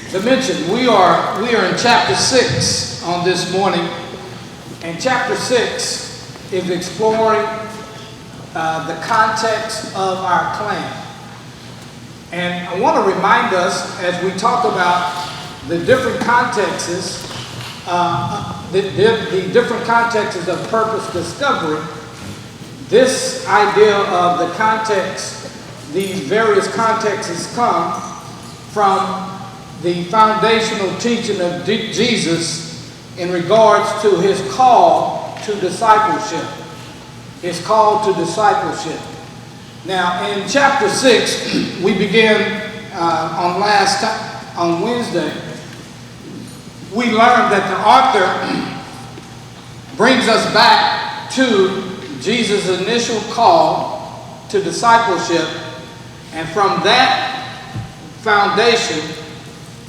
As I mentioned, we are in chapter 6 on this morning, and chapter 6 is exploring the context of our clan. And I want to remind us, as we talk about the different contexts, the different contexts of purpose discovery, this idea of the context, these various contexts come from the foundational teaching of Jesus in regards to his call to discipleship. His call to discipleship. Now, in chapter 6, we began on Wednesday. We learned that the author brings us back to Jesus' initial call to discipleship, and from that foundation,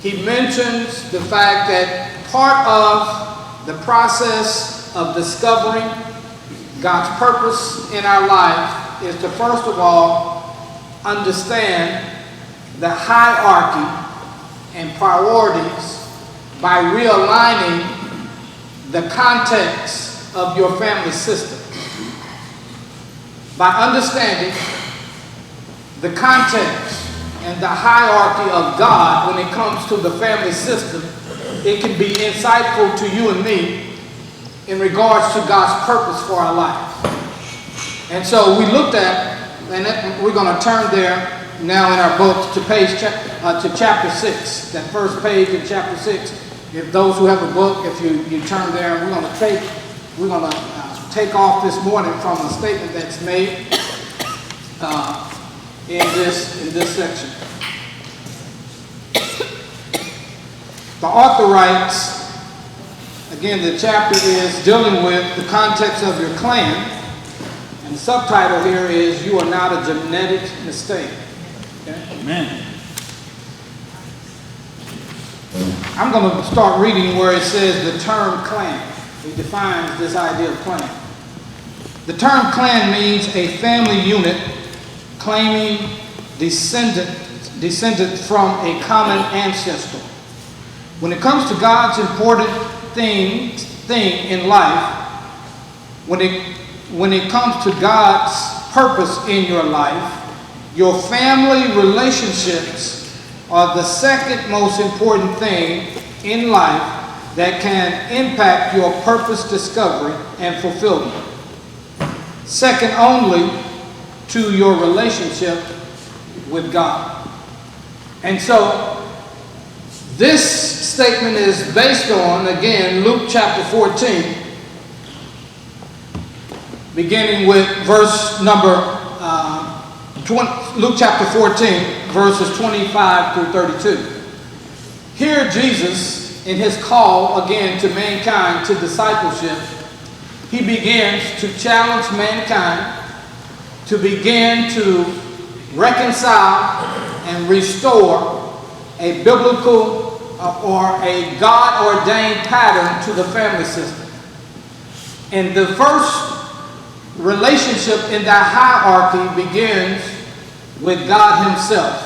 he mentions the fact that part of the process of discovering God's purpose in our life is to first of all understand the hierarchy and priorities by realigning the context of your family system. By understanding the context and the hierarchy of God when it comes to the family system, it can be insightful to you and me in regards to God's purpose for our life. And so we looked at, and we're going to turn there now in our book to chapter 6, that first page in chapter 6. If those who have a book, if you turn there, we're going to take off this morning from a statement that's made in this section. The author writes, again, the chapter is dealing with the context of your clan, and the subtitle here is "You Are Not a Genetic Mistake." Okay? Amen. I'm going to start reading where it says the term clan. It defines this idea of clan. The term clan means a family unit claiming descended from a common ancestor. When it comes to God's important thing in life, when it comes to God's purpose in your life, your family relationships are the second most important thing in life that can impact your purpose discovery and fulfillment. Second only to your relationship with God. And so this statement is based on, again, Luke chapter 14, beginning with verse number 20, Luke chapter 14, verses 25 through 32. Here Jesus, in his call again to mankind to discipleship, he begins to challenge mankind to begin to reconcile and restore a biblical or a God-ordained pattern to the family system. And the first relationship in that hierarchy begins with God himself.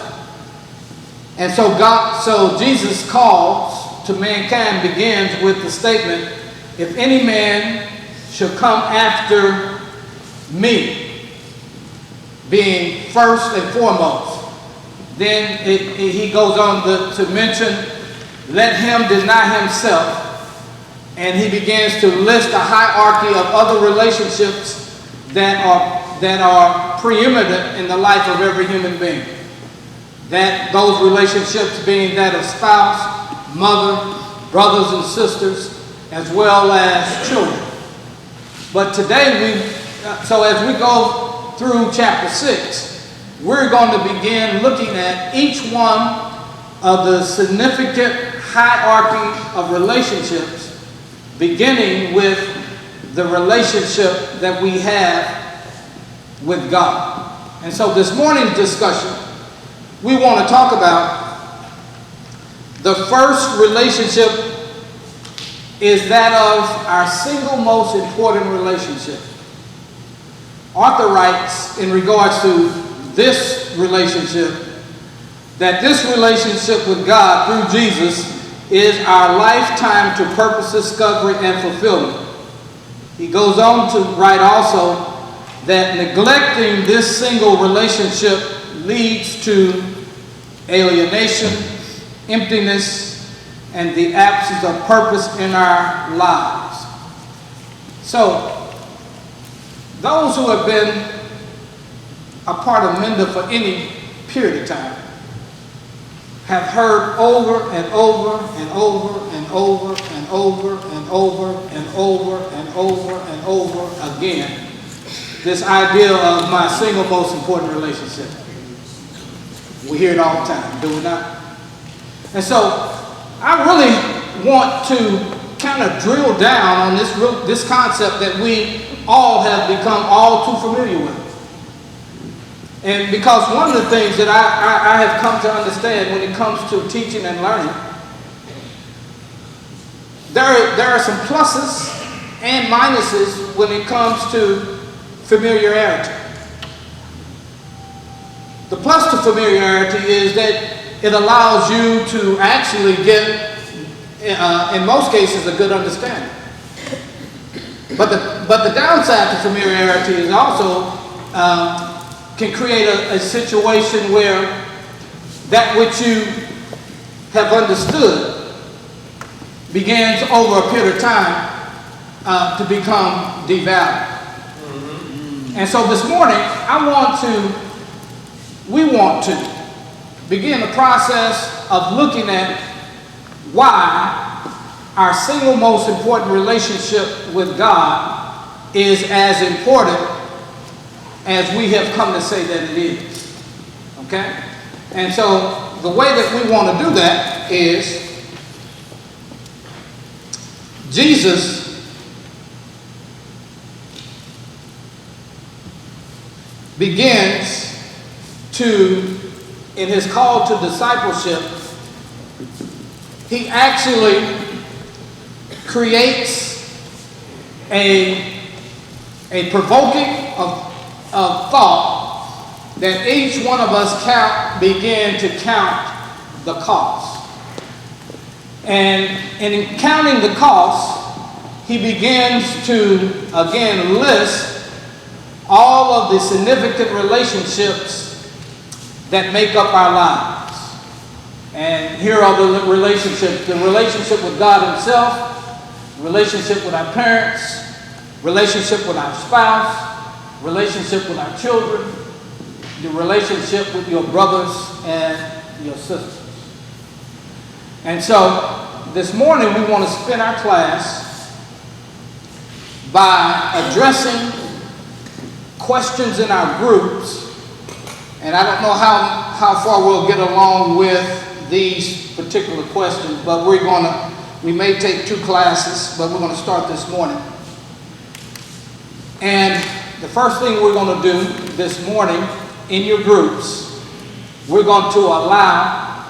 And so Jesus' calls to mankind begins with the statement, "If any man shall come after me," being first and foremost. Then he goes on to mention, "Let him deny himself," and he begins to list a hierarchy of other relationships that are preeminent in the life of every human being. That those relationships being that of spouse, mother, brothers and sisters, as well as children. But today so as we go through chapter 6, we're going to begin looking at each one of the significant hierarchy of relationships, beginning with the relationship that we have with God. And so this morning's discussion, we want to talk about the first relationship is that of our single most important relationship. Arthur writes in regards to this relationship that this relationship with God through Jesus is our lifetime to purpose, discovery, and fulfillment. He goes on to write also that neglecting this single relationship leads to alienation, emptiness, and the absence of purpose in our lives. So, those who have been a part of Minda for any period of time have heard over and over and over and over and over and over and over and over and over again this idea of my single most important relationship. We hear it all the time, do we not? And so I really want to kind of drill down on this concept that we all have become all too familiar with. And because one of the things that I have come to understand when it comes to teaching and learning, there are some pluses and minuses when it comes to familiarity. The plus to familiarity is that it allows you to actually get, in most cases, a good understanding. But the downside to familiarity is also can create a situation where that which you have understood begins over a period of time to become devalued. And so this morning, we want to begin the process of looking at why our single most important relationship with God is as important as we have come to say that it is. Okay? And so the way that we want to do that is Jesus begins to, in his call to discipleship, he actually creates a provoking of thought that each one of us begin to count the cost. And in counting the cost, he begins to again list all of the significant relationships that make up our lives. And here are the relationships: the relationship with God himself, relationship with our parents, relationship with our spouse, relationship with our children, the relationship with your brothers and your sisters. And so this morning we want to spend our class by addressing questions in our groups. And I don't know how far we'll get along with these particular questions, but we may take 2 classes, but we're going to start this morning. And the first thing we're going to do this morning in your groups, we're going to allow,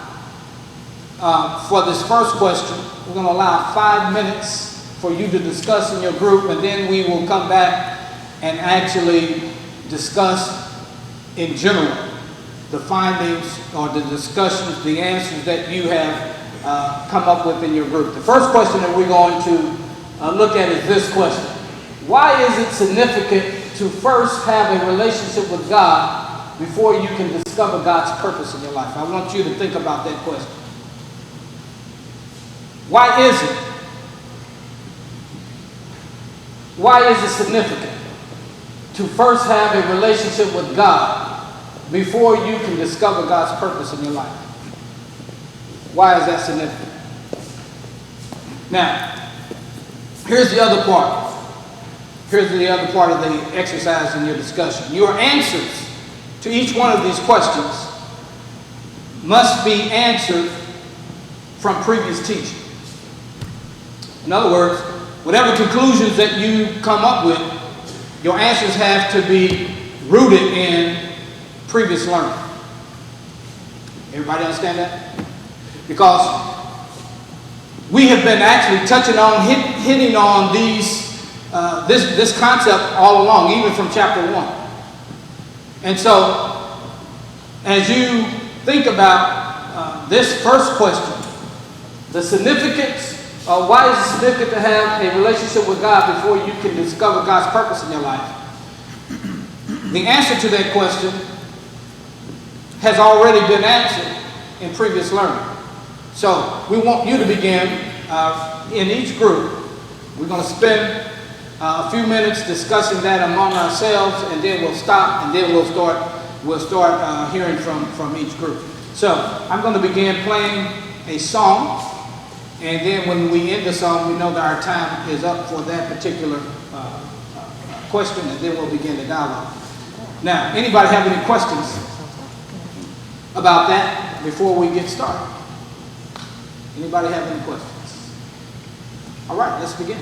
for this first question, we're going to allow 5 minutes for you to discuss in your group, and then we will come back and actually discuss in general the findings or the discussions, the answers that you have come up with in your group. The first question that we're going to look at is this question: why is it significant to first have a relationship with God before you can discover God's purpose in your life? I want you to think about that question. Why is it? Why is it significant to first have a relationship with God before you can discover God's purpose in your life? Why is that significant? Now, here's the other part. Here's the other part of the exercise in your discussion. Your answers to each one of these questions must be answered from previous teaching. In other words, whatever conclusions that you come up with, your answers have to be rooted in previous learning. Everybody understand that? Because we have been actually touching on, hitting on this concept all along, even from chapter 1. And so, as you think about this first question, the significance, why is it significant to have a relationship with God before you can discover God's purpose in your life? The answer to that question has already been answered in previous learning. So we want you to begin in each group. We're going to spend a few minutes discussing that among ourselves, and then we'll stop, and then we'll start hearing from each group. So I'm going to begin playing a song, and then when we end the song, we know that our time is up for that particular question, and then we'll begin the dialogue. Now, anybody have any questions about that before we get started? Anybody have any questions? All right, let's begin.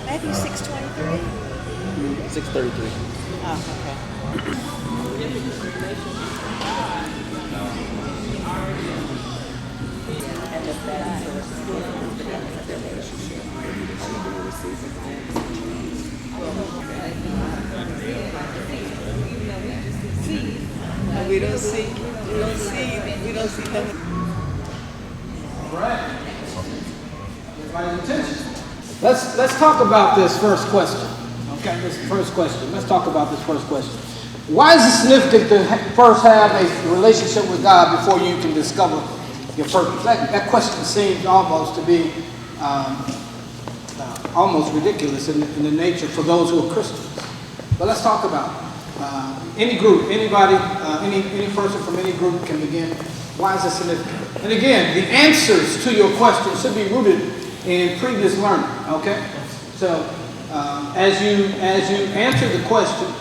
Matthew 6:23. 6:33. Oh, okay. And the better to restore the beginning of the relationship. We don't see them. All right. Everybody's attention. Let's talk about this first question. Okay, this first question. Let's talk about this first question. Why is it significant to first have a relationship with God before you can discover your purpose? That question seems almost to be almost ridiculous in the nature for those who are Christians. But let's talk about it. Any group, anybody, any person from any group can begin. Why is it significant? And again, the answers to your question should be rooted in previous learning. Okay, so as you answer the question,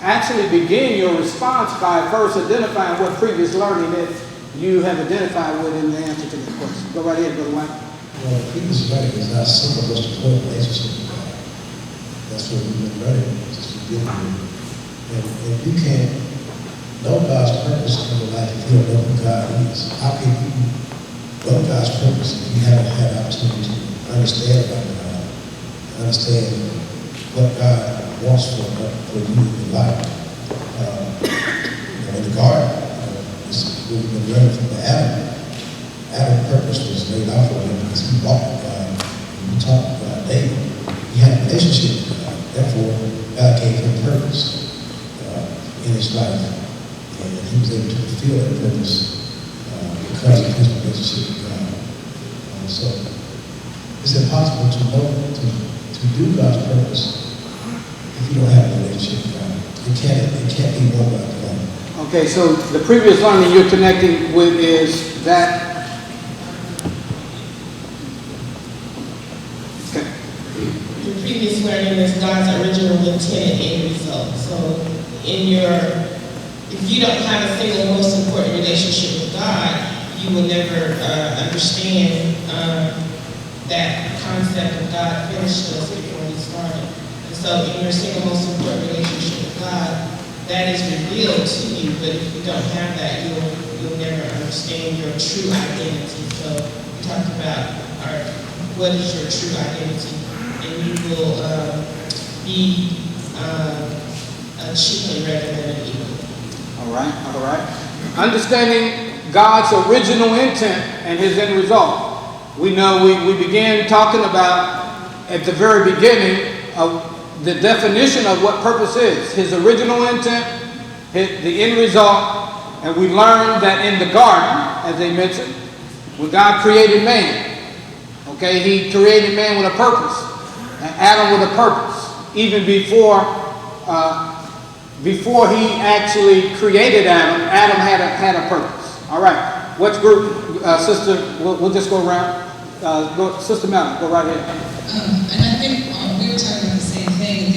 actually begin your response by first identifying what previous learning that you have identified with in the answer to the question. Go right ahead, Brother White. Well, previous learning is not simple as to form a relationship with God. That's what we've been learning, just to deal with. And you can't know God's purpose in your life if you don't know who God is. How can you know God's purpose if you haven't had the opportunity to understand about God, understand what God wants for you in your life? In the garden, we've been learning from Adam. Adam's purpose was laid out for him because he walked with God, and he talked with God daily. He had a relationship with God. Therefore, God gave him purpose in his life, and he was able to fulfill that purpose because of his relationship with God. So it's impossible to know, to do God's purpose if you don't have a relationship with God. It can't be one without the other. Okay, so the previous learning you're connecting with is that. Okay. The previous learning is God's original intent and end result. So if you don't have a single most important relationship with God, you will never understand that concept of God finished us before we started. And so in your single most important relationship with God, that is revealed to you, but if you don't have that, you'll never understand your true identity. So we talked about what is your true identity, and you will be chiefly rather than an equal. All right. Understanding God's original intent and his end result. We know we began talking about at the very beginning of the definition of what purpose is. His original intent, the end result, and we learned that in the garden, as they mentioned, when God created man, okay, he created man with a purpose, and Adam with a purpose, even before he actually created Adam. Adam had a purpose. All right, what group, sister? We'll just go around. Sister Melanie, go right ahead. And I think we were talking about the same thing.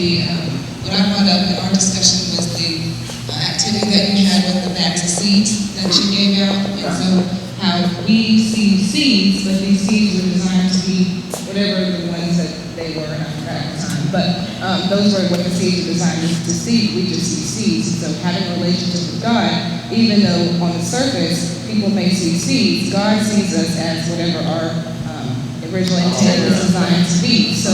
What I brought up in our discussion was the activity that you had with the bags of seeds that you gave out. And so how we see seeds, but these seeds were designed to be whatever the ones that they were at the time. But those were what the seeds were designed to see. We just see seeds. So having a relationship with God, even though on the surface people may see seeds, God sees us as whatever our original intent is designed to be. So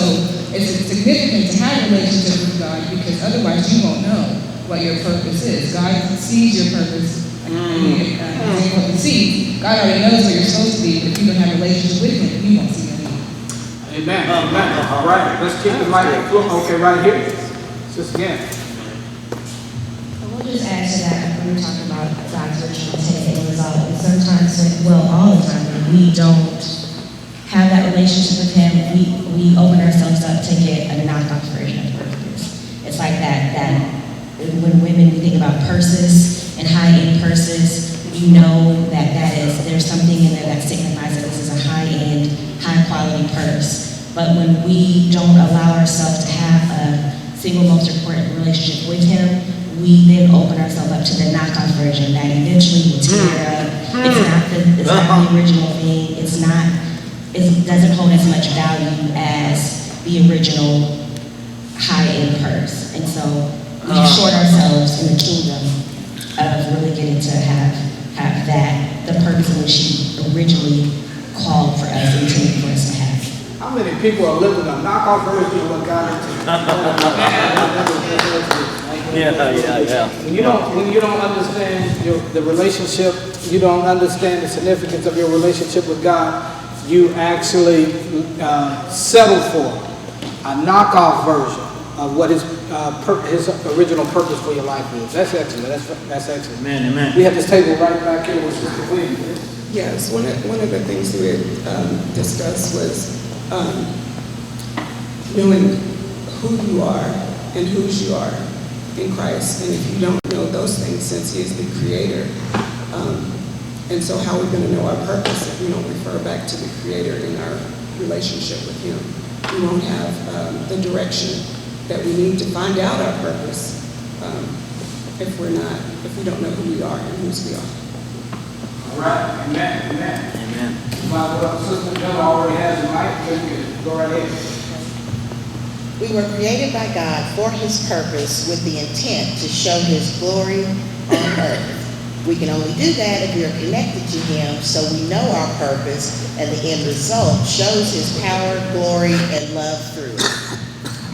it's significant to have a relationship with God because otherwise you won't know what your purpose is. God sees your purpose. What the seed. God already knows where you're supposed to be, but if you don't have a relationship with Him, you won't see anything. Amen. Amen. All right. Let's keep the mic. Okay, right here. Just again. We'll just add to that, when we're talking about God's original intent and result, and sometimes, all the time, when we don't have that relationship with Him, we open ourselves up to get a knockoff version of purpose. It's like that when women, we think about purses and high-end purses, you know there's something in there that signifies that this is a high-end, high-quality purse. But when we don't allow ourselves to have a single, most important relationship with Him, we then open ourselves up to the knockoff version that eventually will tear up. It's not the original thing. It doesn't hold as much value as the original high-end purse. And so we short ourselves in the kingdom of really getting to have that, the purpose in which He originally called for us and intended for us to have. How many people are living a knockoff version of what God intended? Yeah. When you don't understand the relationship, you don't understand the significance of your relationship with God, you actually settle for a knockoff version of what His original purpose for your life is. That's excellent. That's excellent. Amen. We have this table right back here with Sister Williams. Yes, one of the things we had discussed was knowing who you are and whose you are in Christ. And if you don't know those things, since He is the Creator, and so how are we going to know our purpose if we don't refer back to the Creator in our relationship with Him? We won't have the direction that we need to find out our purpose if we don't know who we are and whose we are. All right. Amen. My Sister Jill already has the mic. Go right ahead. We were created by God for His purpose with the intent to show His glory on earth. We can only do that if we are connected to Him so we know our purpose and the end result shows His power, glory, and love through it.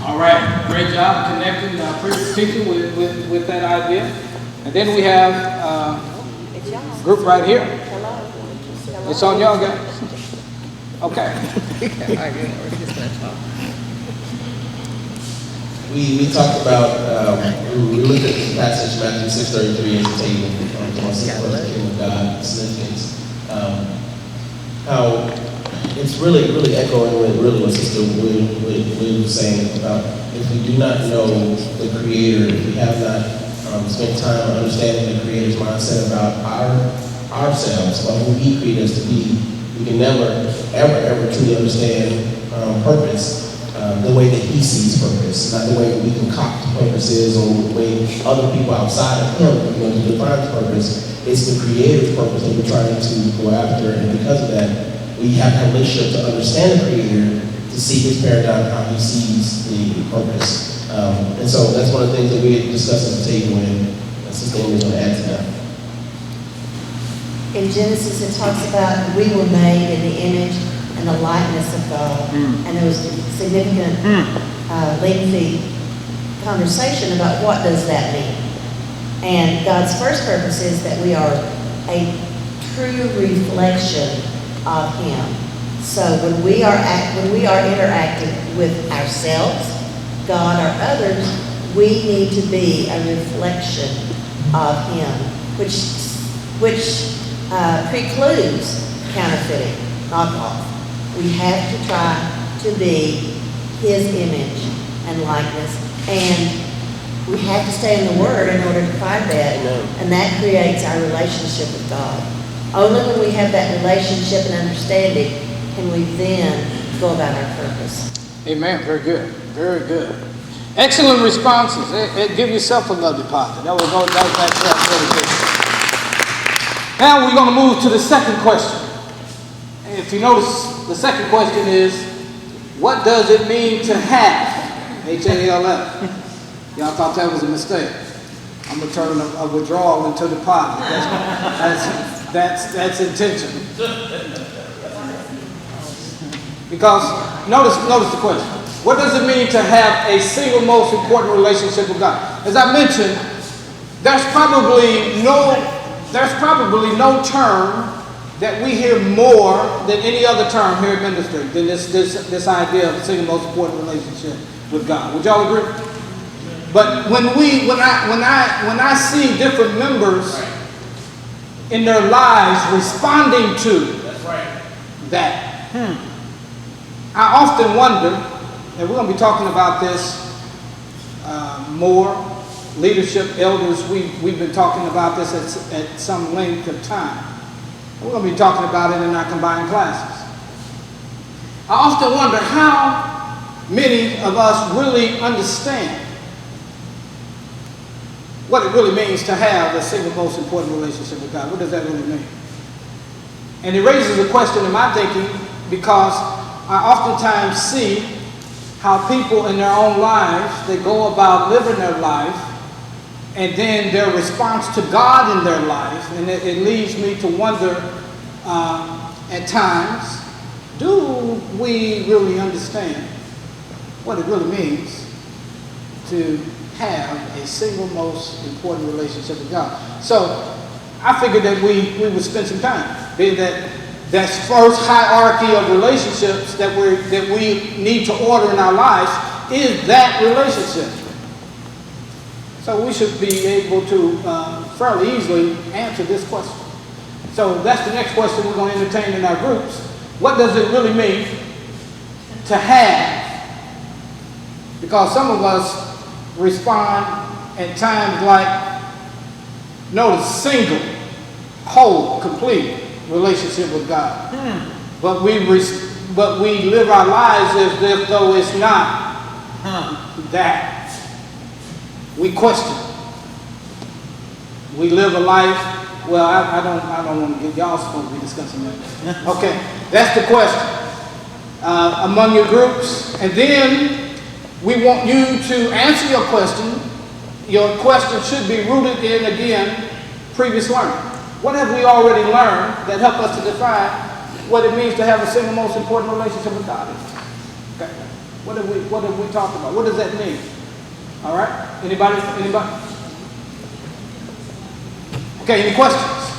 All right. Great job connecting previous teaching with that idea. And then we have a group right here. It's on y'all guys. Okay. We talked about, we looked at the passage, Matthew 6:33 as a table, the kingdom of God, significance. How it's really echoing what Sister William was saying about if we do not know the Creator, if we have not spent time understanding the Creator's mindset about ourselves, about who He created us to be, we can never, ever truly understand purpose. The way that He sees purpose, not the way that we concoct purpose is, or the way other people outside of Him are going to define purpose. It's the Creator's purpose that we're trying to go after, and because of that, we have a relationship to understand the Creator, to see His paradigm, how He sees the purpose. And so that's one of the things that we discussed at the table, and Sister Amy is going to add to that. In Genesis, it talks about we were made in the image and the likeness of God. And there was a significant, lengthy conversation about what does that mean. And God's first purpose is that we are a true reflection of Him. So when we are interacting with ourselves, God, or others, we need to be a reflection of Him, which precludes counterfeiting, knockoff. We have to try to be His image and likeness, and we have to stay in the Word in order to find that, and that creates our relationship with God. Only when we have that relationship and understanding can we then go about our purpose. Amen. Very good. Very good. Excellent responses. Give yourself another deposit. That's really good. Now we're going to move to the second question. And if you notice, the second question is, what does it mean to have? H-A-L-F. Y'all thought that was a mistake. I'm going to turn a withdrawal into a deposit. That's intentional. Because notice the question. What does it mean to have a single most important relationship with God? As I mentioned, there's probably no term that we hear more than any other term here at ministry than this idea of a single most important relationship with God. Would y'all agree? But when I see different members in their lives responding to that, I often wonder, and we're going to be talking about this more. Leadership, elders, we've been talking about this at some length of time. We're going to be talking about it in our combined classes. I often wonder how many of us really understand what it really means to have a single most important relationship with God. What does that really mean? And it raises a question in my thinking because I oftentimes see how people in their own lives, they go about living their life, and then their response to God in their life, and it leads me to wonder at times, do we really understand what it really means to have a single most important relationship with God? So I figured that we would spend some time, being that's first hierarchy of relationships that we need to order in our lives is that relationship. So we should be able to fairly easily answer this question. So that's the next question we're going to entertain in our groups. What does it really mean to have? Because some of us respond at times like, notice, single, whole, complete relationship with God. But we live our lives as if though it's not that. We question. We live a life. Well, I don't want to get y'all supposed to be discussing that. Okay, that's the question among your groups, and then we want you to answer your question. Your question should be rooted in, again, previous learning. What have we already learned that help us to define what it means to have a single most important relationship with God? Okay. What have we talked about? What does that mean? All right. Anybody? Okay. Any questions?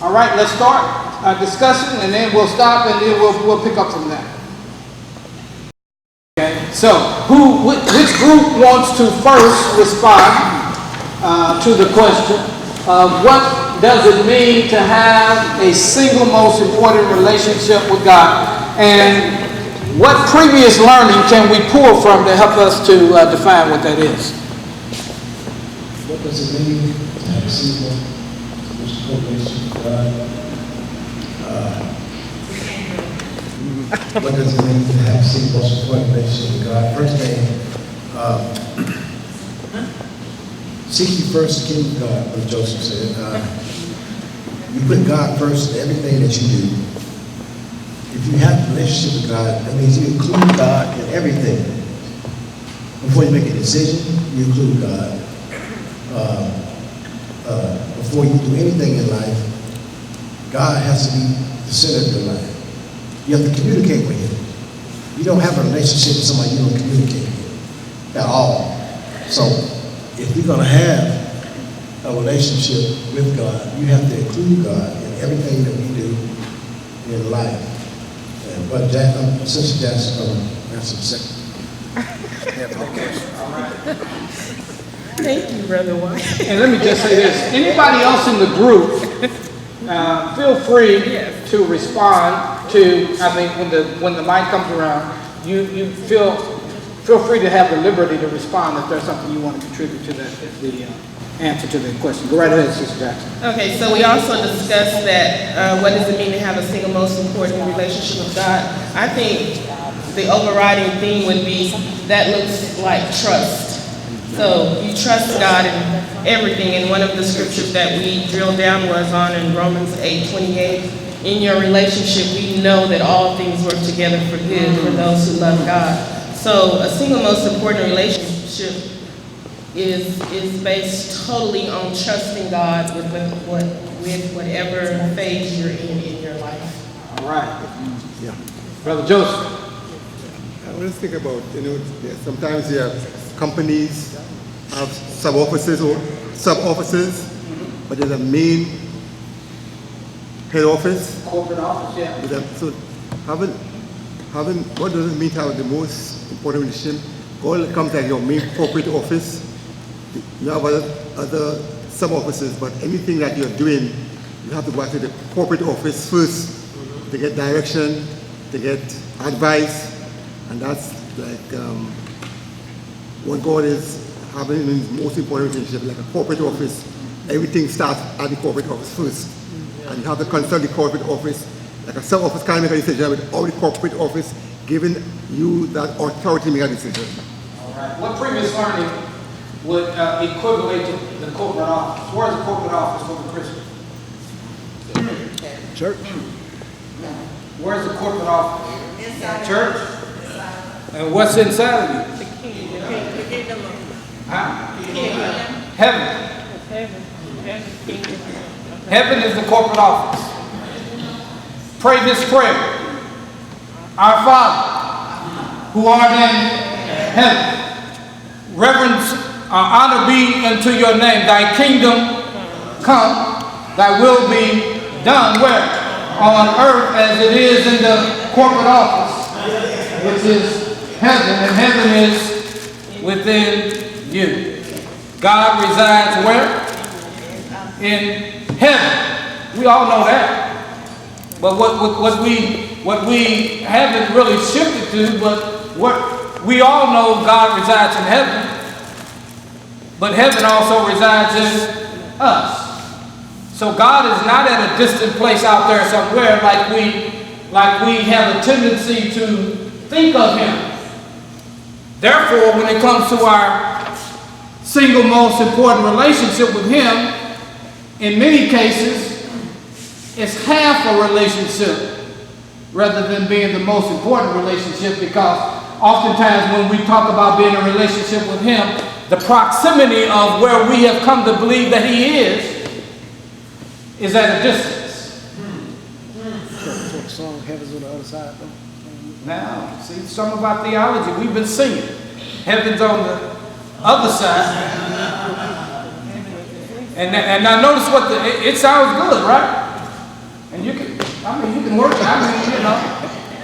All right. Let's start our discussion, and then we'll stop, and then we'll pick up from that. Okay. So, which group wants to first respond to the question of what does it mean to have a single most important relationship with God, and what previous learning can we pull from to help us to define what that is? What does it mean to have a single most important relationship with God? What does it mean to have a single most important relationship with God? First thing, seek ye first the kingdom of God, what Joseph said. You put God first in everything that you do. If you have a relationship with God, that means you include God in everything. Before you make a decision, you include God. Before you do anything in life, God has to be the center of your life. You have to communicate with Him. You don't have a relationship with somebody you don't communicate with at all. So, if you're going to have a relationship with God, you have to include God in everything that we do in life. But Sister Jackson going to answer the second. All right. Thank you, Brother White. And let me just say this. Anybody else in the group, feel free to respond to, when the mic comes around, you feel free to have the liberty to respond if there's something you want to contribute to the answer to the question. Go right ahead, Sister Jackson. Okay, so we also discussed that, what does it mean to have a single most important relationship with God? I think the overriding theme would be that looks like trust. So you trust God in everything, and one of the scriptures that we drilled down was on in Romans 8:28. In your relationship, we know that all things work together for good for those who love God. So a single most important relationship is based totally on trusting God with whatever phase you're in your life. All right. Yeah. Brother Joseph. let's think about, sometimes you have companies have sub-offices or sub-offices, but there's a main head office. Corporate office, yeah. So having, what does it mean to have the most important relationship? God comes at your main corporate office. You have other sub-offices, but anything that you're doing, you have to go back to the corporate office first to get direction, to get advice, and that's like what God is having in his most important relationship, like a corporate office. Everything starts at the corporate office first, and you have to consult the corporate office. Like a sub-office can't make a decision without the corporate office giving you that authority to make a decision. All right. What previous learning would equivalent to the corporate office? Where's the corporate office for the Christian? Church. Where's the corporate office? Inside. Church? And what's inside of you? The kingdom. Huh? Heaven. Heaven is the corporate office. Pray this prayer. Our Father, who art in heaven, reverence, honor be unto your name. Thy kingdom come, thy will be done where? On earth as it is in the corporate office, which is heaven, and heaven is within you. God resides where? In heaven. We all know that. But what we haven't really shifted to, but what we all know, God resides in heaven, but heaven also resides in us. So God is not at a distant place out there somewhere like we have a tendency to think of him. Therefore, when it comes to our single most important relationship with him, in many cases, it's half a relationship rather than being the most important relationship, because oftentimes when we talk about being in a relationship with him, the proximity of where we have come to believe that he is at a distance. So the song Heaven's on the other side though? Now, see, some of our theology, we've been singing. Heaven's on the other side. And now notice it sounds good, right? And you can work it.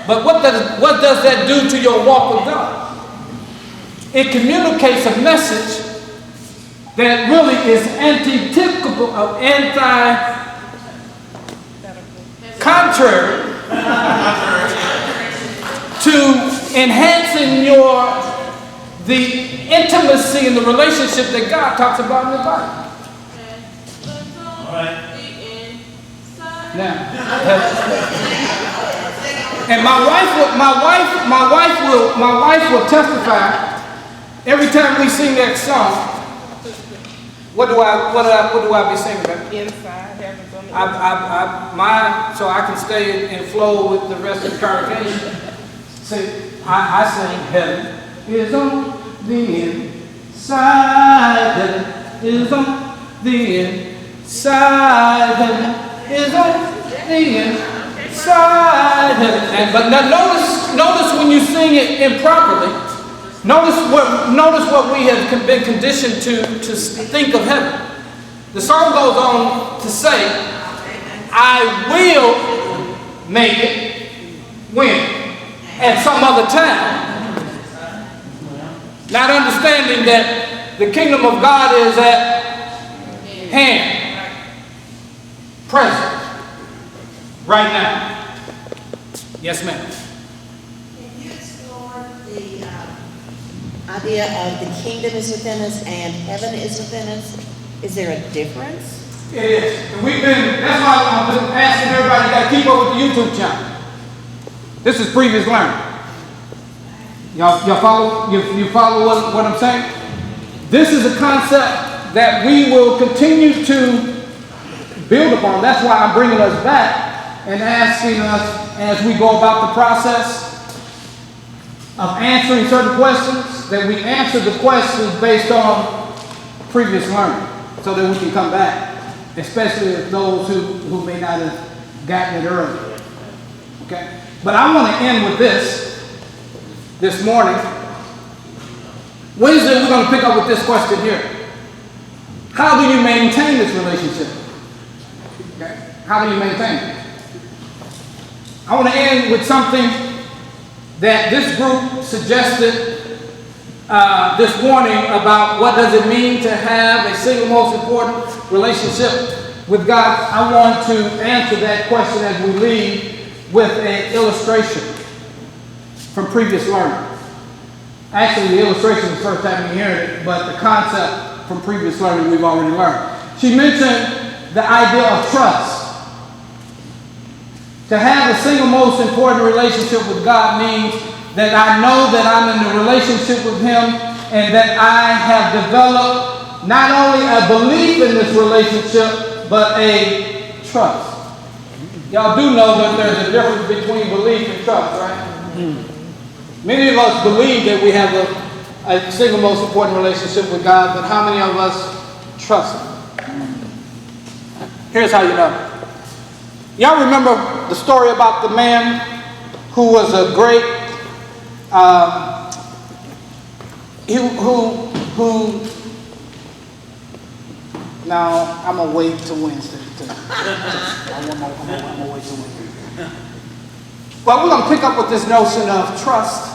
But what does that do to your walk with God? It communicates a message that really is antithetical, contrary to enhancing the intimacy and the relationship that God talks about in the Bible. All right. Now, and my wife will testify every time we sing that song. What do I be singing about? Inside, heaven's on the inside. So I can stay in flow with the rest of the congregation. See, I sing, heaven is on the inside, heaven is on the inside, heaven is on the inside, heaven. But now notice when you sing it improperly, notice what we have been conditioned to think of heaven. The song goes on to say, I will make it when? At some other time. Not understanding that the kingdom of God is at hand, present, right now. Yes, ma'am. Can you explore the idea of the kingdom is within us and heaven is within us? Is there a difference? It is. And that's why I'm asking everybody to keep up with the YouTube channel. This is previous learning. Y'all follow? You follow what I'm saying? This is a concept that we will continue to build upon. That's why I'm bringing us back and asking us as we go about the process of answering certain questions, that we answer the questions based on previous learning so that we can come back, especially if those who may not have gotten it earlier. Okay? But I want to end with this. this morning. Wednesday, we're going to pick up with this question here. How do you maintain this relationship? Okay? How do you maintain it? I want to end with something that this group suggested this morning about what does it mean to have a single most important relationship with God. I want to answer that question as we leave with an illustration from previous learning. Actually, the illustration is the first time you hear it, but the concept from previous learning we've already learned. She mentioned the idea of trust. To have a single most important relationship with God means that I know that I'm in a relationship with Him and that I have developed not only a belief in this relationship, but a trust. Y'all do know that there's a difference between belief and trust, right? Many of us believe that we have a single most important relationship with God, but how many of us trust Him? Here's how you know. Y'all remember the story about the man who was a great, now I'm gonna wait till Wednesday. I'm gonna wait till Wednesday. Well, we're gonna pick up with this notion of trust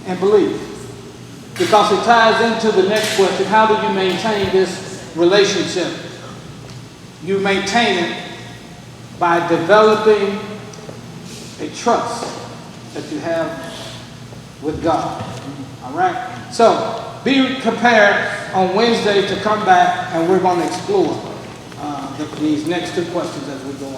and belief, because it ties into the next question: how do you maintain this relationship? You maintain it by developing a trust that you have with God. All right? So, be prepared on Wednesday to come back and we're going to explore these next two questions as we go on.